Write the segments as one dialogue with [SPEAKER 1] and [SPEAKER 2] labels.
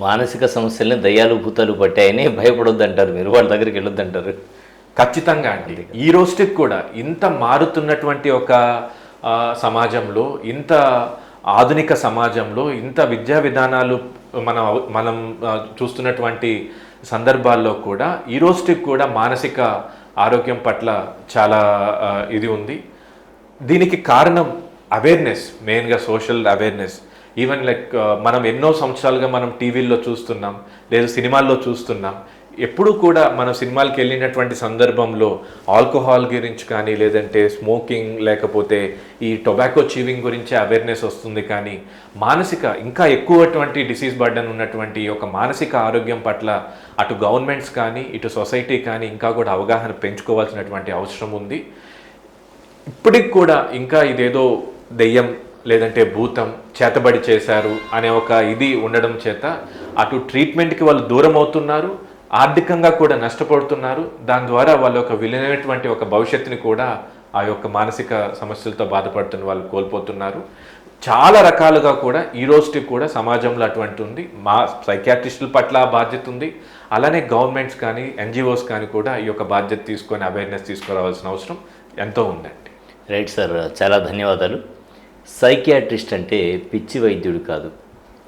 [SPEAKER 1] మానసిక సమస్యల్ని దయ్యాలు భూతాలు పట్టాయని భయపడొద్దంటారు మీరు, వాళ్ళ దగ్గరికి వెళ్ళొద్దంటారు.
[SPEAKER 2] ఖచ్చితంగా అండి. ఈ రోజుకి కూడా ఇంత మారుతున్నటువంటి ఒక సమాజంలో, ఇంత ఆధునిక సమాజంలో, ఇంత విద్యా విధానాలు మనం మనం చూస్తున్నటువంటి సందర్భాల్లో కూడా ఈ రోజుకి కూడా మానసిక ఆరోగ్యం పట్ల చాలా ఇది ఉంది. దీనికి కారణం అవేర్నెస్, మెయిన్గా సోషల్ అవేర్నెస్. ఈవెన్ లైక్ మనం ఎన్నో సంవత్సరాలుగా మనం టీవీల్లో చూస్తున్నాం, లేదా సినిమాల్లో చూస్తున్నాం. ఎప్పుడు కూడా మనం సినిమాలకు వెళ్ళినటువంటి సందర్భంలో ఆల్కహాల్ గురించి కానీ, లేదంటే స్మోకింగ్, లేకపోతే ఈ టొబాకో చీవింగ్ గురించి అవేర్నెస్ వస్తుంది. కానీ మానసిక ఇంకా ఎక్కువటువంటి డిసీజ్ బర్డన్ ఉన్నటువంటి ఒక మానసిక ఆరోగ్యం పట్ల అటు గవర్నమెంట్స్ కానీ, ఇటు సొసైటీ కానీ ఇంకా కూడా అవగాహన పెంచుకోవాల్సినటువంటి అవసరం ఉంది. ఇప్పటికి కూడా ఇంకా ఇదేదో దెయ్యం లేదంటే భూతం చేతబడి చేశారు అనే ఒక ఇది ఉండడం చేత అటు ట్రీట్మెంట్కి వాళ్ళు దూరం అవుతున్నారు, ఆర్థికంగా కూడా నష్టపడుతున్నారు. దాని ద్వారా వాళ్ళ యొక్క విలువైనటువంటి ఒక భవిష్యత్తుని కూడా ఆ యొక్క మానసిక సమస్యలతో బాధపడుతున్న వాళ్ళు కోల్పోతున్నారు. చాలా రకాలుగా కూడా ఈ రోజుకి కూడా సమాజంలో అటువంటి ఉంది. మా సైకియాట్రిస్టుల పట్ల బాధ్యత ఉంది. అలానే గవర్నమెంట్స్ కానీ, ఎన్జిఓస్ కానీ కూడా ఈ యొక్క బాధ్యత తీసుకొని అవేర్నెస్ తీసుకురావాల్సిన అవసరం ఎంతో ఉందండి.
[SPEAKER 1] రైట్ సార్, చాలా ధన్యవాదాలు. సైకియాట్రిస్ట్ అంటే పిచ్చి వైద్యుడు కాదు.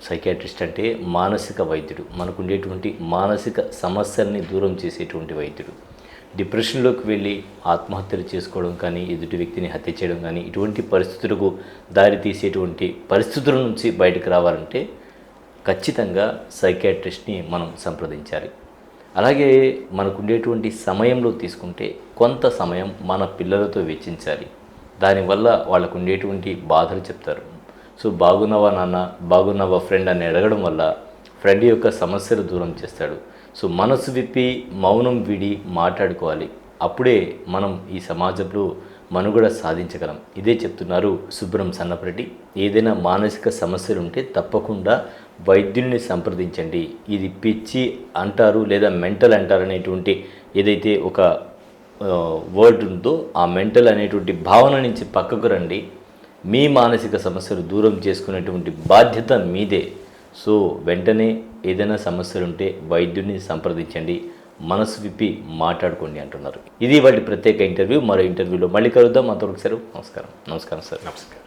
[SPEAKER 1] సైకియాట్రిస్ట్ అంటే మానసిక వైద్యుడు. మనకు ఉండేటువంటి మానసిక సమస్యల్ని దూరం చేసేటువంటి వైద్యుడు. డిప్రెషన్లోకి వెళ్ళి ఆత్మహత్యలు చేసుకోవడం కానీ, ఎదుటి వ్యక్తిని హత్య చేయడం కానీ, ఇటువంటి పరిస్థితులకు దారి తీసేటువంటి పరిస్థితుల నుంచి బయటకు రావాలంటే ఖచ్చితంగా సైకియాట్రిస్ట్ని మనం సంప్రదించాలి. అలాగే మనకు ఉండేటువంటి సమయంలో తీసుకుంటే కొంత సమయం మన పిల్లలతో వెచ్చించాలి. దానివల్ల వాళ్ళకు ఉండేటువంటి బాధలు చెప్తారు. సో బాగున్నావా నాన్న, బాగున్నావా ఫ్రెండ్ అని అడగడం వల్ల ఫ్రెండ్ యొక్క సమస్యలు దూరం చేస్తాడు. సో మనసు విప్పి మౌనం వీడి మాట్లాడుకోవాలి. అప్పుడే మనం ఈ సమాజంలో మనుగడ సాధించగలం. ఇదే చెప్తున్నారు సుబ్రం సన్నపరెడ్డి. ఏదైనా మానసిక సమస్యలు ఉంటే తప్పకుండా వైద్యుల్ని సంప్రదించండి. ఇది పిచ్చి అంటారు లేదా మెంటల్ అంటారు అనేటువంటి ఏదైతే ఒక వర్డ్ ఉందో ఆ మెంటల్ అనేటువంటి భావన నుంచి పక్కకు రండి. మీ మానసిక సమస్యలు దూరం చేసుకునేటువంటి బాధ్యత మీదే. సో వెంటనే ఏదైనా సమస్యలు ఉంటే వైద్యుడిని సంప్రదించండి, మనసు విప్పి మాట్లాడుకోండి అంటున్నారు. ఇది వాటి ప్రత్యేక ఇంటర్వ్యూ. మరో ఇంటర్వ్యూలో మళ్ళీ కలుద్దాం. అంతవరకు సెలవు. నమస్కారం. నమస్కారం సార్.
[SPEAKER 2] నమస్కారం.